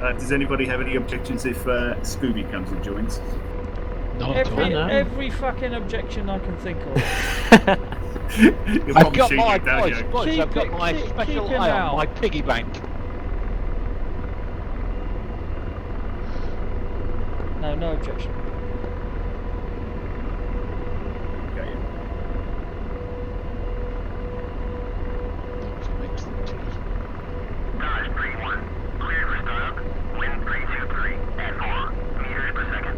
Does anybody have any objections if Scooby comes and joins? Not at all. Every fucking objection I can think of. I've got my I've got my special eye on my piggy bank. No objection. Okay. Dodge 3-1. Clear for startup. Wind 323 at 4 meters per second.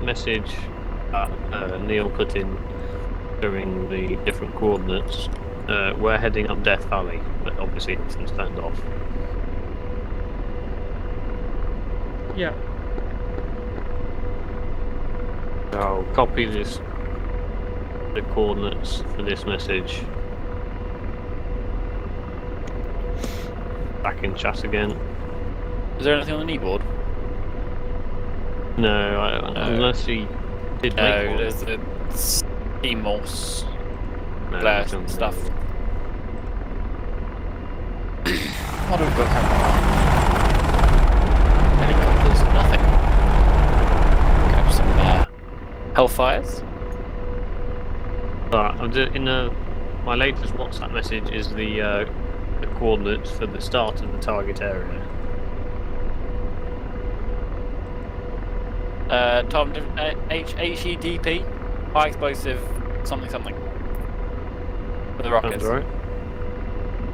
Message that Neil put in during the different coordinates. We're heading up Death Valley, but obviously it's in standoff. Yeah. I'll copy the coordinates for this message back in chat again. Is there anything on the kneeboard? No, unless he did make one. There's the CMOS glare stuff. What have we got helicopters? Nothing. Okay, some Hellfires. My latest WhatsApp message is the coordinates for the start of the target area. Tom, HEDP, high explosive, something. For the rockets. That's right.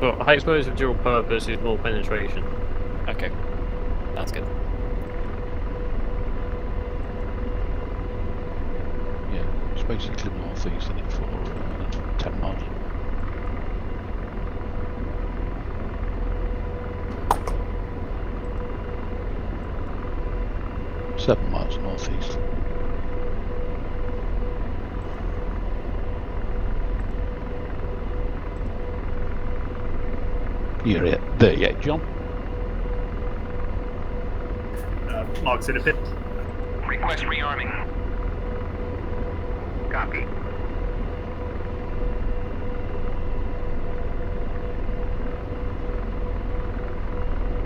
But high explosive dual purpose is more penetration. Okay, that's good. Yeah, it's basically northeast in it for 10 miles. Seven miles northeast. You're there yet, John? Mark's in a pit. Request rearming. Copy.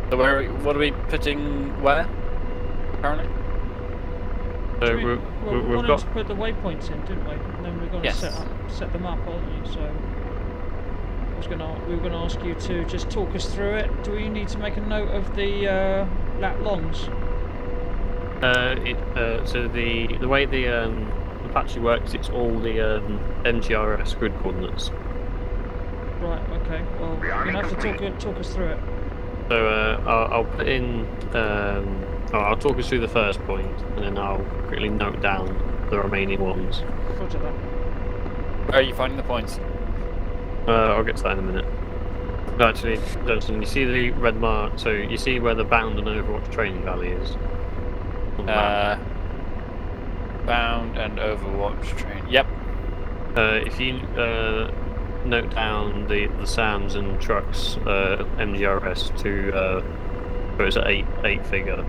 So what are we putting where? Currently? So we we've wanted got to put the waypoints in, didn't we? And then we're going to set them up, aren't you? So we were going to ask you to just talk us through it. Do we need to make a note of the lat longs? So the way the Apache works, it's all the MGRS grid coordinates. Right. Okay. Well, you're going to have to talk us through it. So I'll put in. I'll talk us through the first point, and then I'll quickly note down the remaining ones. Roger that. Where are you finding the points? I'll get to that in a minute. No, actually, Johnson, you see the red mark, so you see where the Bound and Overwatch training valley is? Bound and Overwatch train. Yep. If you note down the SAMs and trucks, MGRS to, so it's an 8 figure.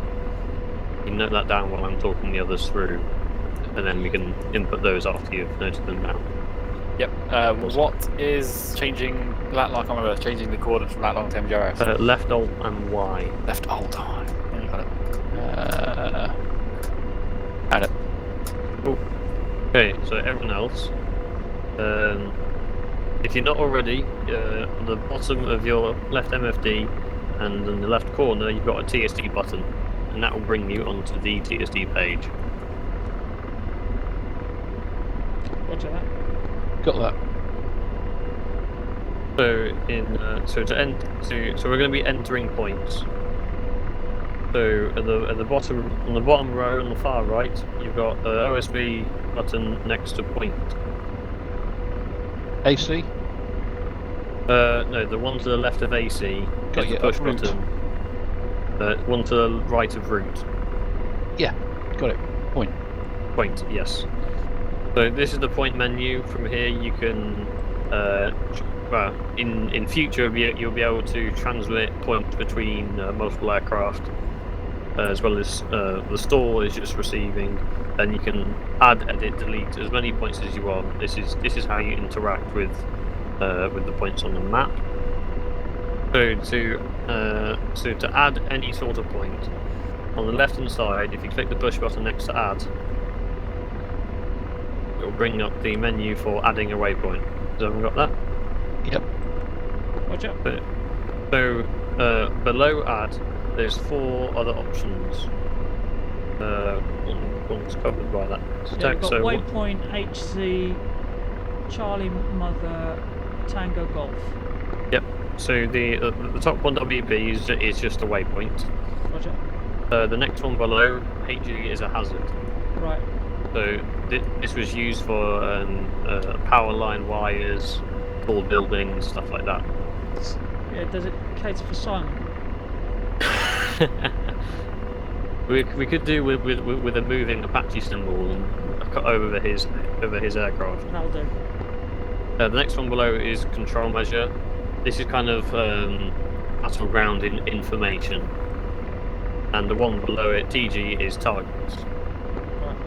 You can note that down while I'm talking the others through, and then we can input those after you've noted them down. Yep. What is changing lat long? I can't remember. Changing the coordinates from lat long to MGRS. Left alt and Y. Left alt. Yeah, you got it. Add it. Cool. Okay, so everyone else, if you're not already, on the bottom of your left MFD and in the left corner, you've got a TSD button, and that will bring you onto the TSD page. Roger that. Got that. So so we're going to be entering points. So at the bottom, on the bottom row on the far right, you've got the OSB button next to point. One to the right of route. Yeah, got it. Point. Point, yes. So this is the point menu. From here you can, well, in future you'll be able to transmit points between multiple aircraft, as well as the store is just receiving. Then you can add, edit, delete as many points as you want. This is how you interact with the points on the map. So to add any sort of point, on the left hand side, if you click the push button next to add, it will bring up the menu for adding a waypoint. Has everyone got that? Yep. Watch out. So below add, there's 4 other options. One's covered by that. Yeah, we've got waypoint HC Charlie Mother Tango Golf. Yep. So the top one WB is just a waypoint. Roger. The next one below HG is a hazard. Right. So this was used for power line wires, tall buildings, stuff like that. Yeah, does it cater for Simon? we could do with a moving Apache symbol and cut over his aircraft. That'll do. The next one below is control measure. This is kind of battleground information. And the one below it, TG, is targets. Right.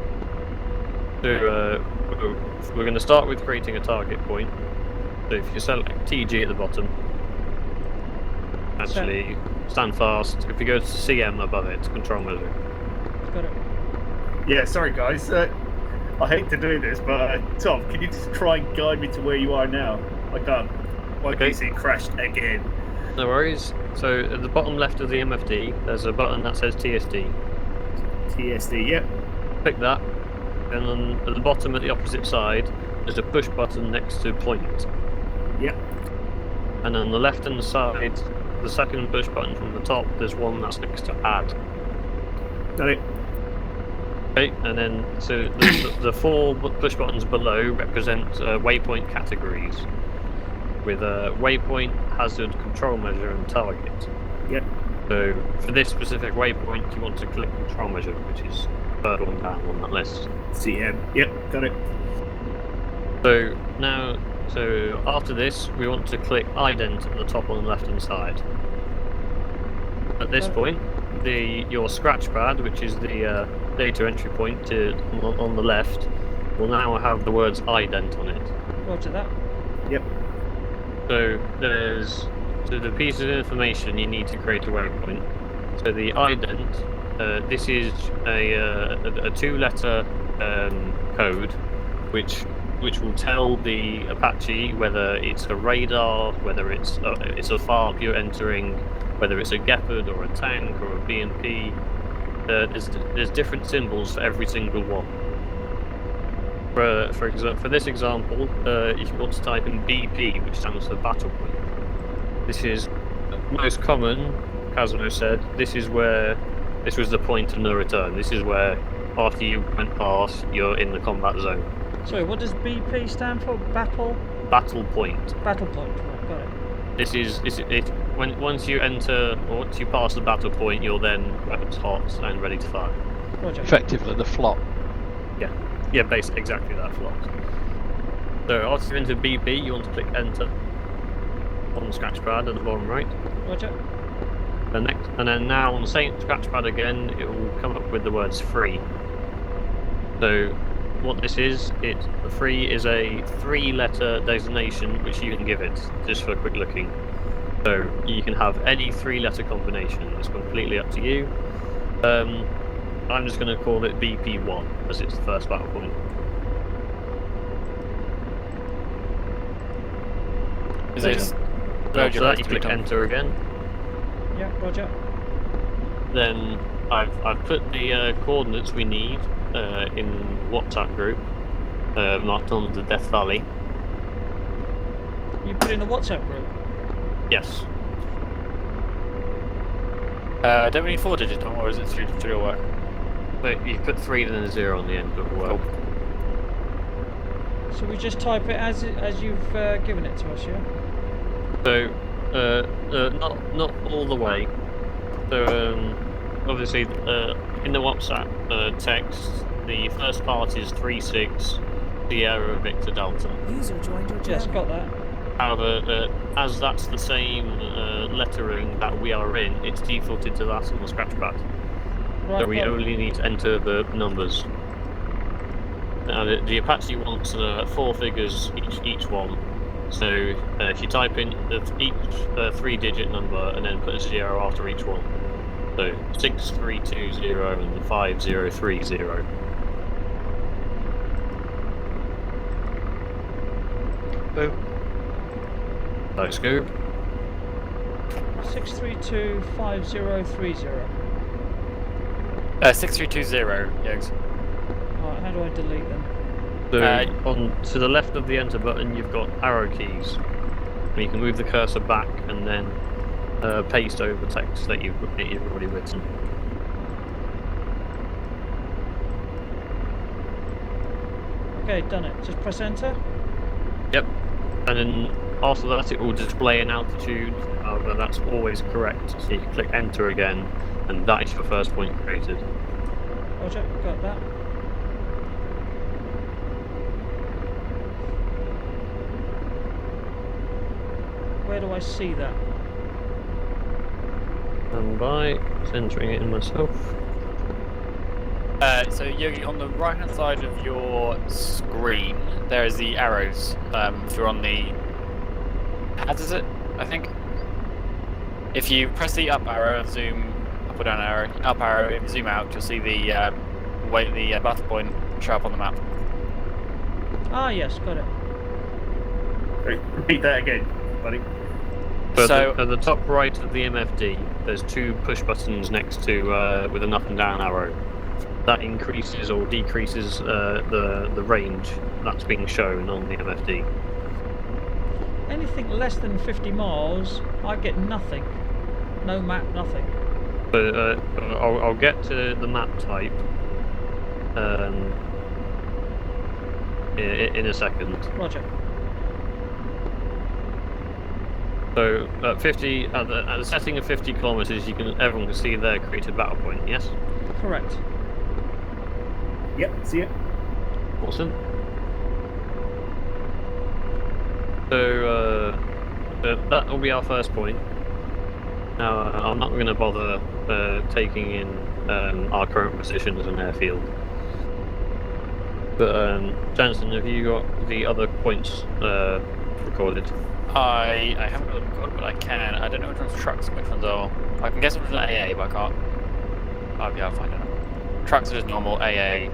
So we're going to start with creating a target point. So if you select TG at the bottom, actually stand fast. If you go to CM above it, control measure. Got it. Yeah, sorry guys. I hate to do this, but Tom, can you just try and guide me to where you are now? I can't. My Okay. PC crashed again. No worries. So at the bottom left of the MFD, there's a button that says TSD. TSD, yep. Click that, and then at the bottom at the opposite side, there's a push button next to point. Yep. And on the left hand side, the second push button from the top, there's one that's next to add. Got it. Okay, and then so the 4 push buttons below represent waypoint categories, with a waypoint, hazard, control measure, and target. Yep. So for this specific waypoint, you want to click control measure, which is third one down on that list. CM, yep, got it. So now, so after this, we want to click ident at the top on the left hand side. At this point, your scratch pad, which is the data entry point on the left, will now have the words ident on it. Roger that. Yep. So there's the piece of information you need to create a waypoint. So the ident, this is a 2-letter code, which will tell the Apache whether it's a radar, whether it's a FARP you're entering, whether it's a Gepard or a tank or a BMP. There's different symbols for every single one. For this example, if you want to type in BP, which stands for battle point, this is most common. Casmo said this was the point of no return. This is where after you went past, you're in the combat zone. Sorry, what does BP stand for? Battle point. Battle point. Right, got it. This is once you enter or once you pass the battle point, you're then weapons hot and ready to fire. Roger. Effectively the flop. Yeah, basically exactly that flop. So after you enter BP, you want to click enter on the scratch pad at the bottom right. Roger. And then now on the same scratch pad again, it will come up with the words free. So what this is, free is a 3-letter designation which you can give it, just for quick looking. So you can have any 3-letter combination. It's completely up to you. I'm just going to call it BP1 as it's the first battle point. Is it just After that, you click enter again. Yeah, roger. Then I've put the coordinates we need in WhatsApp group, marked on the Death Valley. You put in a WhatsApp group? Yes. Don't we need 4 digits, or is it 3 will work? But you put 3 and then a 0 on the end of the word. So we just type it as you've given it to us, yeah? So not all the way. So, obviously, in the WhatsApp text, the first part is 36 Sierra Victor Delta. User joined your channel. Yes, got that. However, as that's the same lettering that we are in, it's defaulted to that on the scratchpad. Right, So we got- only need to enter the numbers. Now, the Apache wants 4 figures each one. So if you type in each 3-digit number and then put a 0 after each one. So 6320 and 5030. Oh, No scoop. 6325030. 6320, Yogs. Alright, how do I delete them? So on to the left of the enter button, you've got arrow keys. You can move the cursor back and then paste over text that you've already written. Okay, done it. Just press enter. Yep. And then after that, it will display an altitude. However, that's always correct. So you can click enter again, and that is your first point created. Roger, got that. Where do I see that? And by entering it in myself. So Yogi, on the right hand side of your screen, there is the arrows. If you're on the pad, is it? I think. If you press the up arrow and zoom up or down arrow, up arrow, if you zoom out, you'll see the battle point show up on the map. Ah, yes, got it. Wait, repeat that again, buddy. But So- at the top right of the MFD, there's 2 push buttons next to with an up and down arrow. That increases or decreases the range that's being shown on the MFD. Anything less than 50 miles, I get nothing. No map, nothing. But I'll get to the map type in a second. Roger. So at 50, at the setting of 50 kilometers, everyone can see their created battle point. Yes. Correct. Yep, see it. Awesome. So that will be our first point. Now I'm not going to bother taking in our current position as an airfield. But Jansen, have you got the other points recorded? I haven't got them recorded, but I can. I don't know which one's trucks and which ones are. I can guess which one's AA, but I can't. Oh, yeah, I'll find it out. Trucks are just normal, AA.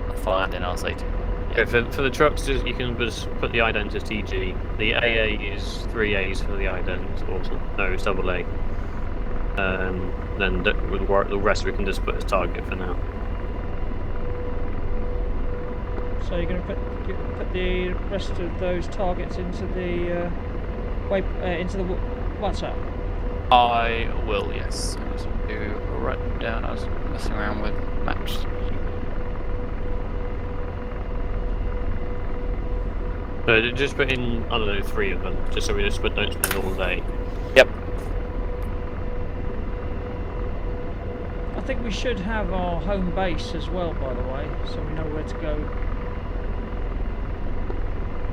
I'll find and I'll say to. Okay, for the trucks, you can just put the ident as TG. The AA is 3 A's for the ident, also. No, it's double A. Then the rest we can just put as target for now. So you're going to put the rest of those targets into the WhatsApp. I will, yes. I'm just going to write them down. I was messing around with maps. Just put in, I don't know, 3 of them, just so we don't spend all day. Yep. I think we should have our home base as well, by the way, so we know where to go.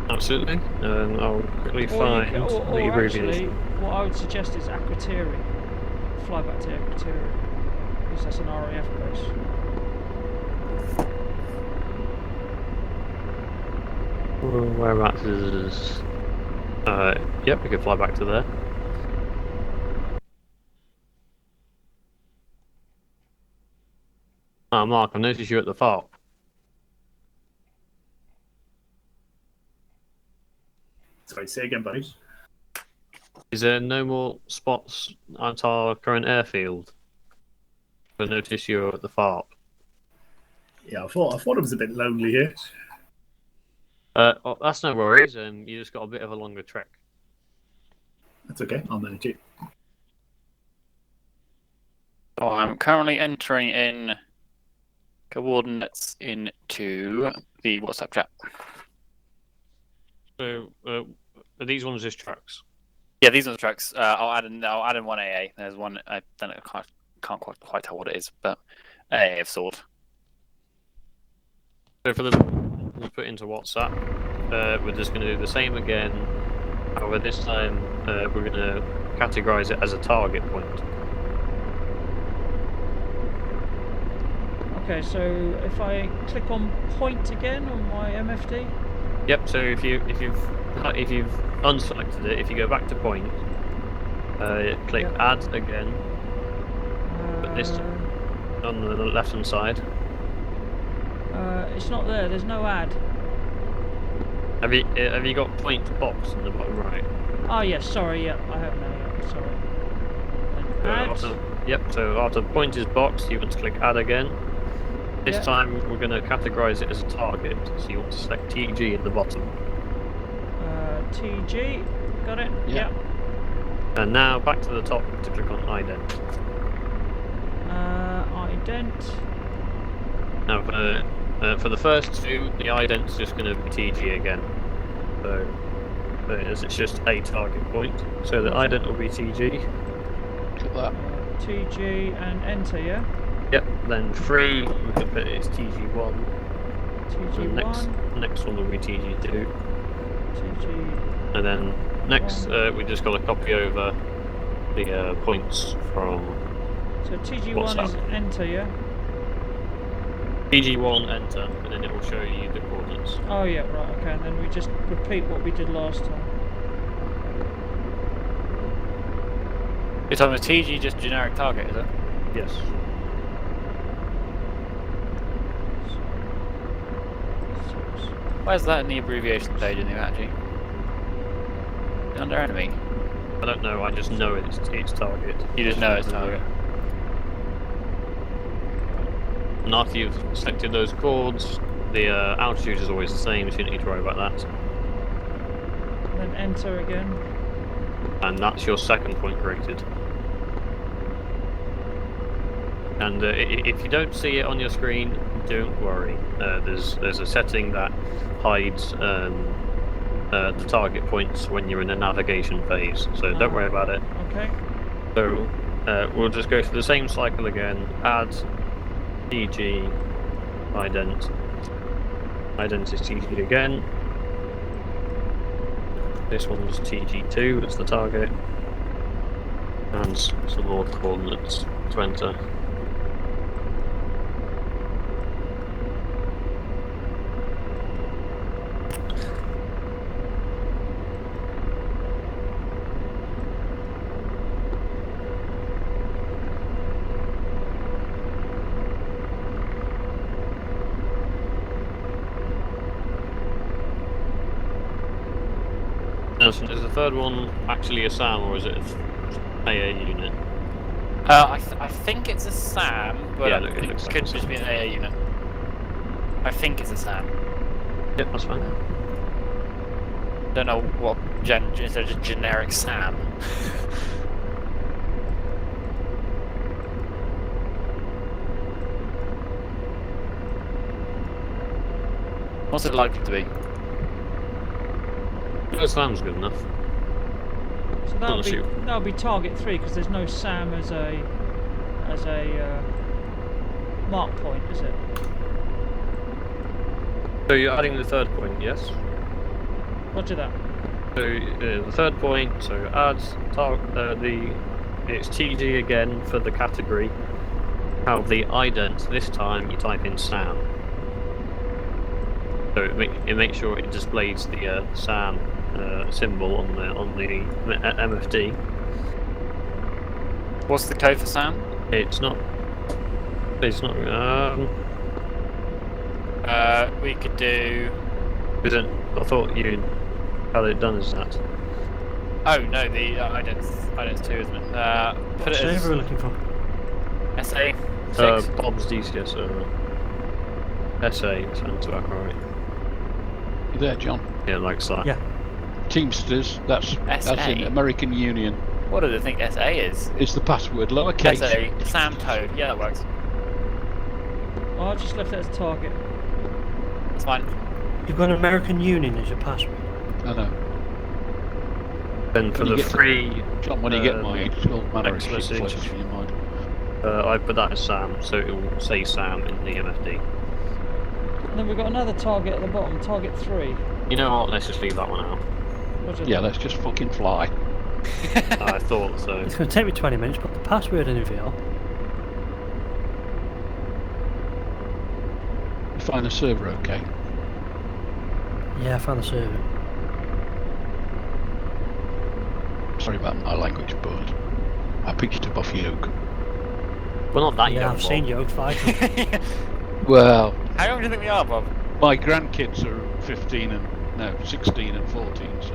Absolutely. I'll quickly find the Or abbreviation. actually, what I would suggest is Aquatiri. Fly back to Aquatiri, because that's an RAF base. Whereabouts is... yep, we can fly back to there. Ah, Mark, I noticed you at the FARP. Sorry, say again, buddy. Is there no more spots at our current airfield? I noticed you're at the FARP. Yeah, I thought it was a bit lonely here. Oh, that's no worries. You just got a bit of a longer trek. That's okay, I'll manage it. So I'm currently entering in coordinates into the WhatsApp chat. So, are these ones just trucks? Yeah, these are the trucks. I'll add in one AA. There's one. I don't know. Can't quite tell what it is, but AA of sort. So for the we put into WhatsApp, we're just going to do the same again. However, this time we're going to categorize it as a target point. Okay, so if I click on point again on my MFD. Yep. So if you've unselected it, if you go back to point, click Yep. add again. But this on the left hand side. It's not there. There's no ad. Have you got point box in the bottom right? Oh yes, sorry. Yeah, I have now. Yeah, sorry. So Add. yep. So after point is box, you want to click add again. This Yeah. time we're going to categorize it as a target. So you want to select TG at the bottom. TG. Got it. Yeah. Yep. And now back to the top to click on ident. Ident. Now for the first two, the ident's just going to be TG again. So as it's just a target point. So the ident will be TG. Click that. TG and enter. Yeah. Yep. Then 3 we can put it as TG1. TG1. Next one will be TG2. TG. And then next we just got to copy over the points from So TG1 WhatsApp. is enter. Yeah. TG1 enter, and then it will show you the coordinates. Oh yeah. Right. Okay. And then we just repeat what we did last time. You're talking about TG, just generic target, is it? Yes. Where's that in the abbreviation page in the Apache? Under enemy. I don't know. I just know it's target. You just know it's target. And after you've selected those chords, the altitude is always the same, so you don't need to worry about that. And then enter again. And that's your second point rated. And if you don't see it on your screen, don't worry. There's a setting that hides the target points when you're in a navigation phase, so don't worry about it. Okay. So we'll just go through the same cycle again. Add TG ident. Ident is TG again. This one's TG2, it's the target. And some more coordinates to enter. Is the third one actually a SAM or is it an AA unit? I think it's a SAM, but Yeah, it looks like could a just SAM. be an AA unit. I think it's a SAM. Yep, that's fine. Don't know what instead of just generic SAM. What's it likely to be? SAM's good enough. So Unless you- that'll be target 3 because there's no SAM as a mark point, is it? So you're adding the third point, yes? Roger that. So the third point, so add it's TG again for the category. How the ident this time you type in SAM. So it makes sure it displays the SAM symbol on the MFD. What's the code for SAM? It's not. We could do. Isn't? I thought you had it done as that. Oh no, the ident's 2, isn't it? Put it as we're looking for. SA 6. Bob's DCS server. SA sounds about right. You there, John? Yeah, like that. Yeah. Teamsters, that's in SA? American Union. What do they think SA is? It's the password, lowercase. SA SAM code. Yeah, that works. Oh, I just left it as a target. That's fine. You've got American Union as your password. I know. Then for the free, John, when you get my age, all manner of shit text flashes message. in your mind. I put that as Sam, so it will say Sam in the MFD. And then we've got another target at the bottom, target 3. You know what? Let's just leave that one out. Roger Yeah, that. let's just fucking fly. I thought so. It's going to take me 20 minutes, put the password in VR. You find the server okay? Yeah, I found the server. Sorry about my language, but I picked it up off yoke. We're not that Yeah, young, I've seen Bob. Yoke fighting. Well, How young do you think we are, Bob? my grandkids are 15 and no, 16 and 14, so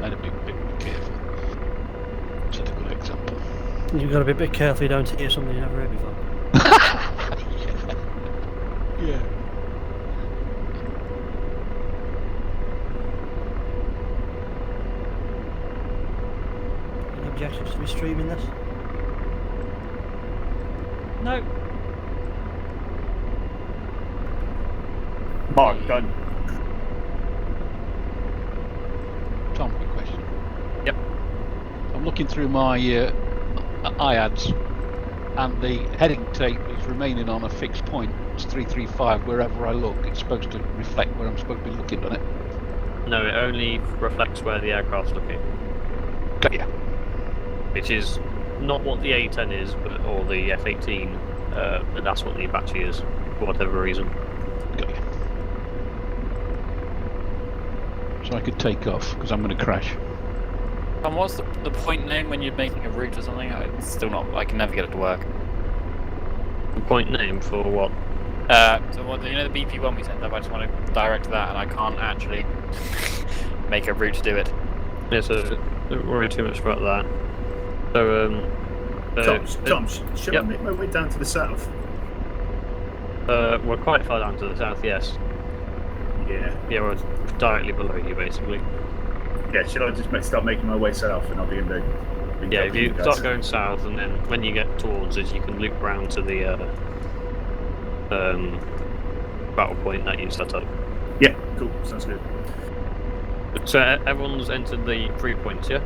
I'd have been a bit careful. Set a good example. You've got to be a bit careful you don't hear something you've never heard before. Yeah. Any objections to me streaming this? No. Mark, done. Tom, quick question. Yep. I'm looking through my IADs, and the heading tape is remaining on a fixed point. It's 335. Wherever I look, it's supposed to reflect where I'm supposed to be looking, doesn't it? No, it only reflects where the aircraft's looking, Got ya. which is not what the A10 is, but or the F-18. But that's what the Apache is, for whatever reason. Got ya. So I could take off because I'm going to crash. And what's the point name when you're making a route or something? It's still not. I can never get it to work. The point name for what? So what, you know the BP one we sent up? I just want to direct that, and I can't actually make a route to do it. Yeah, so don't worry too much about that. So, Tom, should yep. I make my way down to the south? we're quite far down to the south, yes. Yeah. Yeah, we're directly below you, basically. Yeah, should I just start making my way south and I'll be in the... Yeah, if you start going south, and then when you get towards us, you can loop round to the battle point that you set up. Yeah, cool, sounds good. So everyone's entered the 3 points, yeah?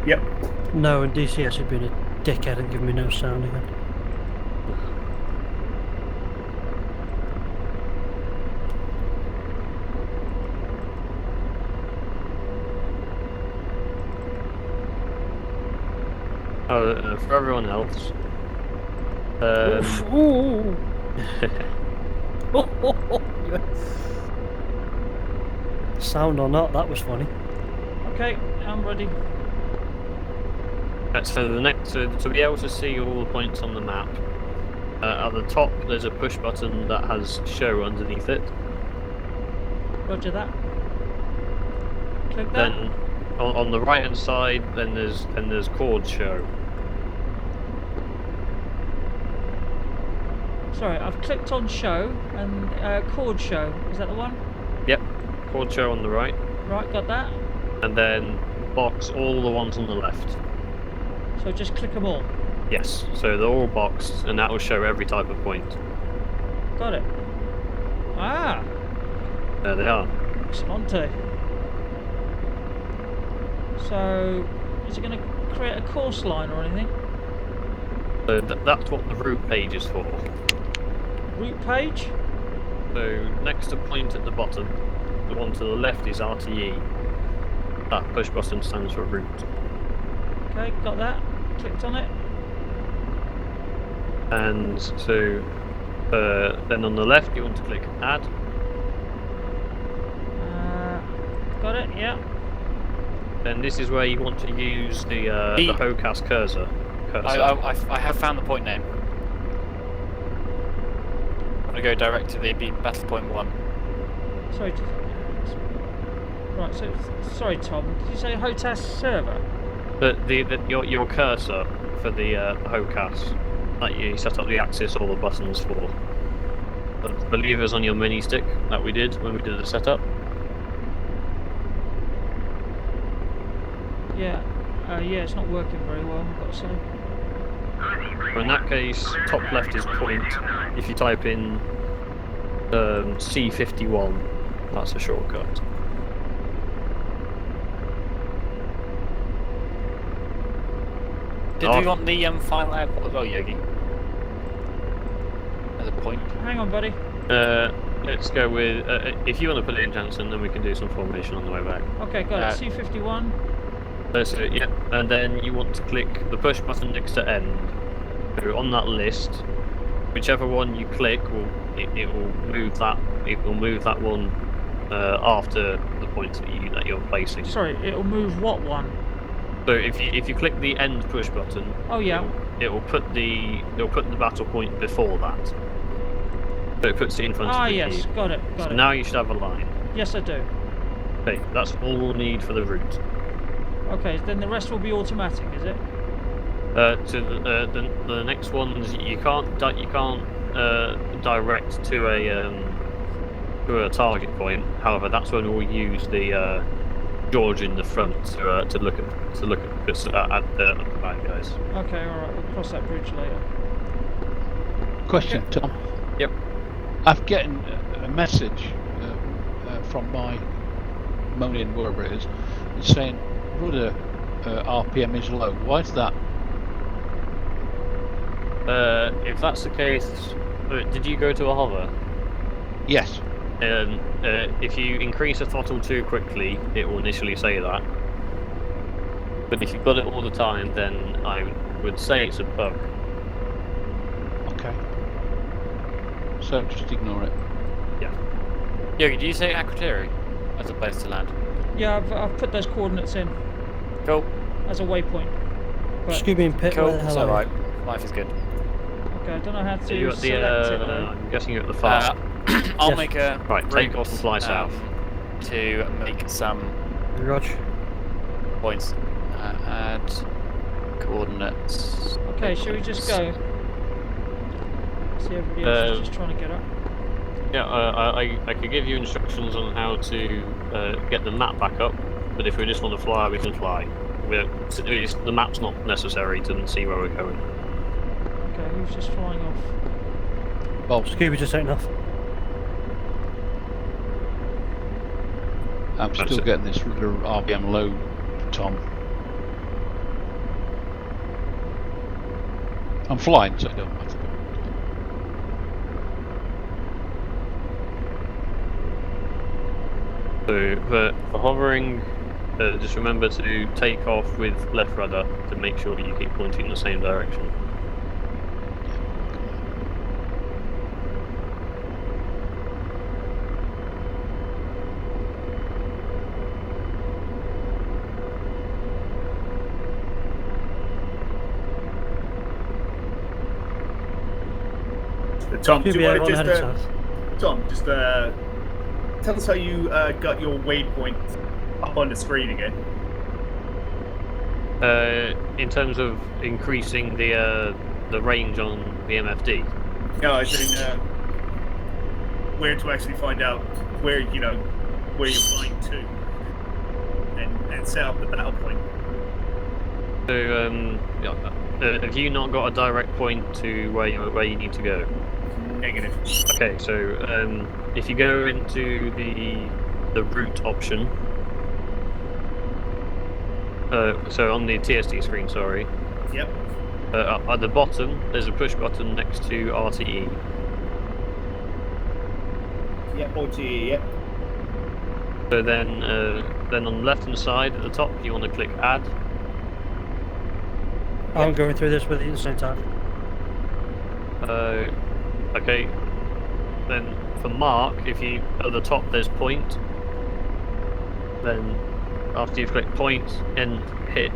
Yep. No, and DCS had been a dickhead and given me no sound again. For everyone else, Ooh. Sound or not, that was funny. Okay, I'm ready. so the next to be able to see all the points on the map, at the top there's a push button that has show underneath it. Roger that. Click that. Then on the right hand side, then there's chord show. Sorry, I've clicked on show and chord show. Is that the one? Yep, chord show on the right, Right, got that. and then box all the ones on the left. So just click them all. Yes, so they're all boxed, and that will show every type of point. Got it. Ah, There they are. Excellente. So, is it going to create a course line or anything? So that's what the route page is for. Route page? So next to point at the bottom, the one to the left is RTE. That push button stands for route. Okay, got that. Clicked on it. And so then on the left you want to click add. Got it, yeah. Then this is where you want to use the HOCAS cursor. I have found the point name. I'm going to go direct to the battle point 1. Sorry. Right, so, sorry Tom, did you say HOTAS server? Your cursor for the HOCAS that you set up the axis or the buttons for. The levers on your mini stick that we did when we did the setup. Yeah. Yeah, it's not working very well, I've got to say. So in that case, top left is point. If you type in C51, that's a shortcut. Did we want the final airport as well, Yogi? As a point. Hang on, buddy. Let's go with. If you want to put it in, Jansen, then we can do some formation on the way back. Okay, got it. C51. So, yeah, and then you want to click the push button next to end. So on that list, whichever one you click, it will move that. It will move that one after the points that you're placing. Sorry, it'll move what one? So if you click the end push button, oh yeah, it will put the battle point before that. So it puts it in front of the yes, key. got it. Now you should have a line. Yes, I do. Okay, that's all we'll need for the route. Okay, then the rest will be automatic, is it? To the next ones, you can't direct to a target point. However, that's when we'll use the George in the front to look at the bad guys. Okay, all right, we'll cross that bridge later. Question, Tom. Yep. I've getting a message from my Monin, wherever it is, it's saying rudder RPM is low. Why is that? If that's the case, did you go to a hover? Yes. If you increase the throttle too quickly, it will initially say that. But if you've got it all the time, then I would say it's a bug. Okay. So just ignore it. Yeah. Yogi, do you say Akrotiri as a place to land? Yeah, I've put those coordinates in. Cool. As a waypoint. But Scooby and Pit, cool. where the hell It's are alright. Life is good. okay, I don't know how to So you're at the. select it though. I'm guessing you're at the far. I'll Yes. make a Right, take off and fly south. to make some Rog. points. Add coordinates. Okay, shall we just go? See, everybody else is just trying to get up. Yeah, I could give you instructions on how to get the map back up, but if we just want to fly, we can fly. The map's not necessary to see where we're going. Okay, who's just flying off? Well, Scooby just taking off. I'm still getting this rudder RPM low, Tom. I'm flying, so it don't matter. So for hovering, just remember to take off with left rudder to make sure you keep pointing in the same direction. Tom, do Scooby, you want everyone to headed south. just tell us how you got your waypoint up on the screen again? In terms of increasing the range on the MFD. No, I think where to actually find out where you're flying to, and set up the battle point. So have you not got a direct point to where you need to go? Negative. Okay, so if you go into the route option, so on the TSD screen, sorry. Yep. At the bottom, there's a push button next to RTE. Yep. OTE. Yep. So then on the left-hand side at the top, you want to click Add. I'm going through this with you at the same time. Okay. Then for mark, if you at the top there's point. Then after you've clicked point, and hit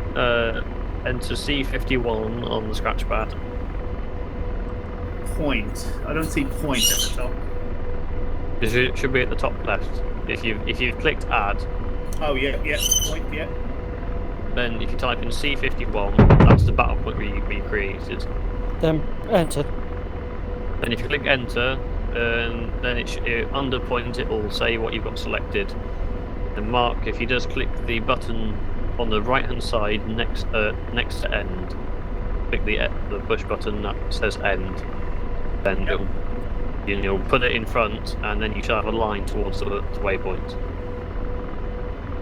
enter C51 on the scratch pad. Point. I don't see point at the top. It should be at the top left. If you've clicked add, Oh yeah. Point. Yeah. then if you type in C51, that's the battle point we created. Then enter. Then if you click enter, then under point it will say what you've got selected. And mark, if you just click the button on the right hand side next to end, click the push button that says end, then you'll put it in front, and then you should have a line towards the waypoint.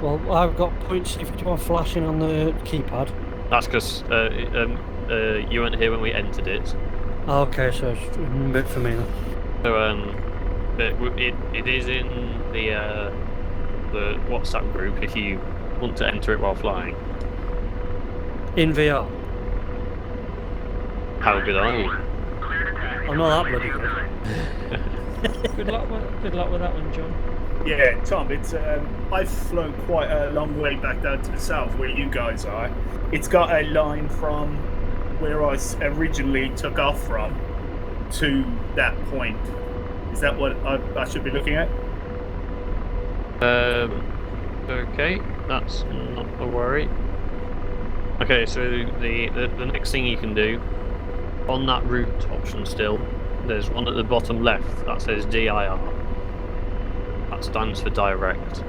Well, I've got point C51 flashing on the keypad. That's because you weren't here when we entered it. Okay, so it's a bit for me then. So it is in the WhatsApp group if you want to enter it while flying. In VR. How good are you? I'm not that bloody good. Good luck with that one, John. Yeah, Tom, it's I've flown quite a long way back down to the south where you guys are. It's got a line from where I originally took off from to that point. Is that what I should be looking at? Okay, that's not a worry. Okay, so the next thing you can do, on that route option still, there's one at the bottom left that says DIR. That stands for direct.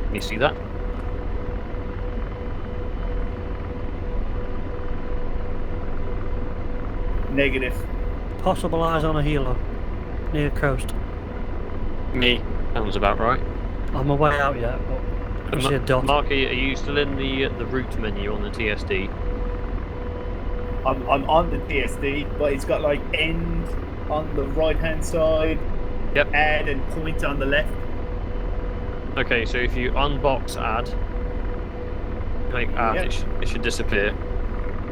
Can you see that? Negative. Possible eyes on a helo. Near coast. Me. Sounds about right. I'm away out yet, but I see a dot. Mark, are you still in the route menu on the TSD? I'm on the TSD, but it's got like end on the right hand side. Yep. Add and point on the left. Okay, so if you unbox add, click add, Yep. it should disappear.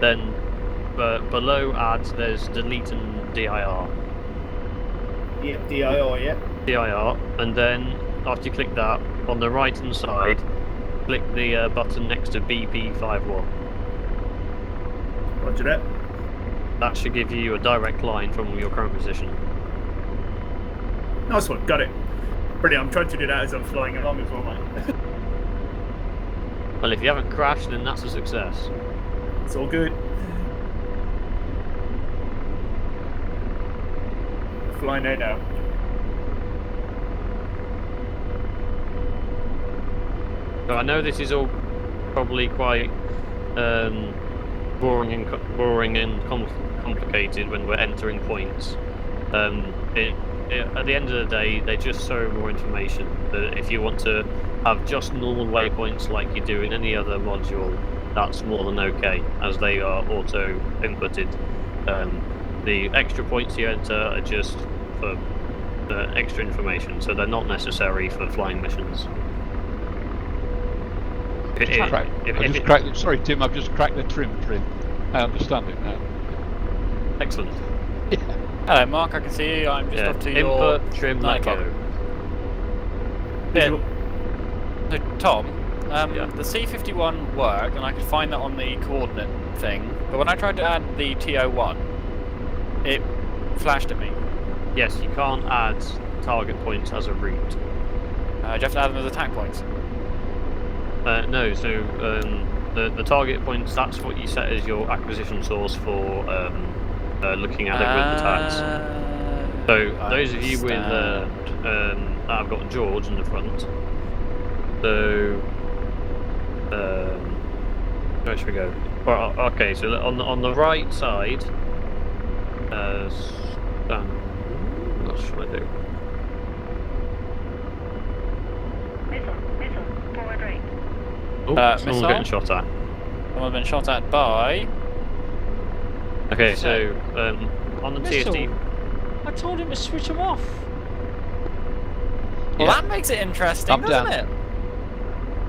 Then below add, there's delete and DIR. Yep, DIR, yep. DIR, and then after you click that, on the right hand side, click the button next to BP51. Roger that. That should give you a direct line from your current position. Nice one, got it. Brilliant, I'm trying to do that as I'm flying along as well, mate. Well, if you haven't crashed, then that's a success. It's all good. Flying there now. So I know this is all probably quite boring and complicated when we're entering points. At the end of the day, they just show more information. That if you want to have just normal waypoints like you do in any other module, that's more than okay, as they are auto inputted. The extra points you enter are just for extra information, so they're not necessary for flying missions. Sorry, Tim, I've just cracked the trim. I understand it now. Excellent. Yeah. Hello, Mark. I can see you. I'm just off to your input, trim, let nightclub. go. Yeah. So, Tom, Yeah. the C51 worked, and I could find that on the coordinate thing. But when I tried to add the TO1, it flashed at me. Yes, you can't add target points as a route. Do you have to add them as attack points? No, so the target points, that's what you set as your acquisition source for looking at it with attacks. So those of you with I've got George in the front. So where should we go? Well, okay, so on the right side, what should I do? Missile, forward right. Oh, someone's missile? getting shot at. Someone's been shot at by... Okay, so on the Missile. TSD. I told him to switch them off. Well, Yeah. that makes it interesting, Up, doesn't down. it?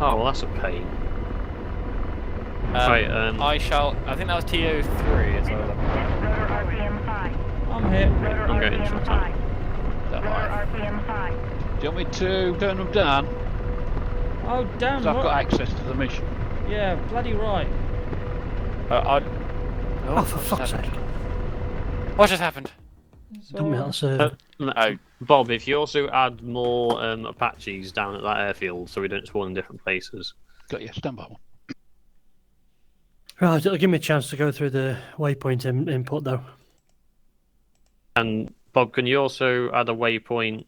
Oh, well, that's a pain. Right, I think that was TO3 as well. Rotor RPM 5. I'm here. Rotor I'm getting RPM shot 5. Is that Rotor right? RPM 5. Do you want me to turn them down? Oh, damn. 'Cause I've got right. access to the mission. Yeah, bloody right. Oh, for fuck's sake. What just happened? Dump me out of the server. Oh, Bob, if you also add more Apaches down at that airfield so we don't spawn in different places. Got you, stand by one. Right, it'll give me a chance to go through the waypoint input though. And Bob, can you also add a waypoint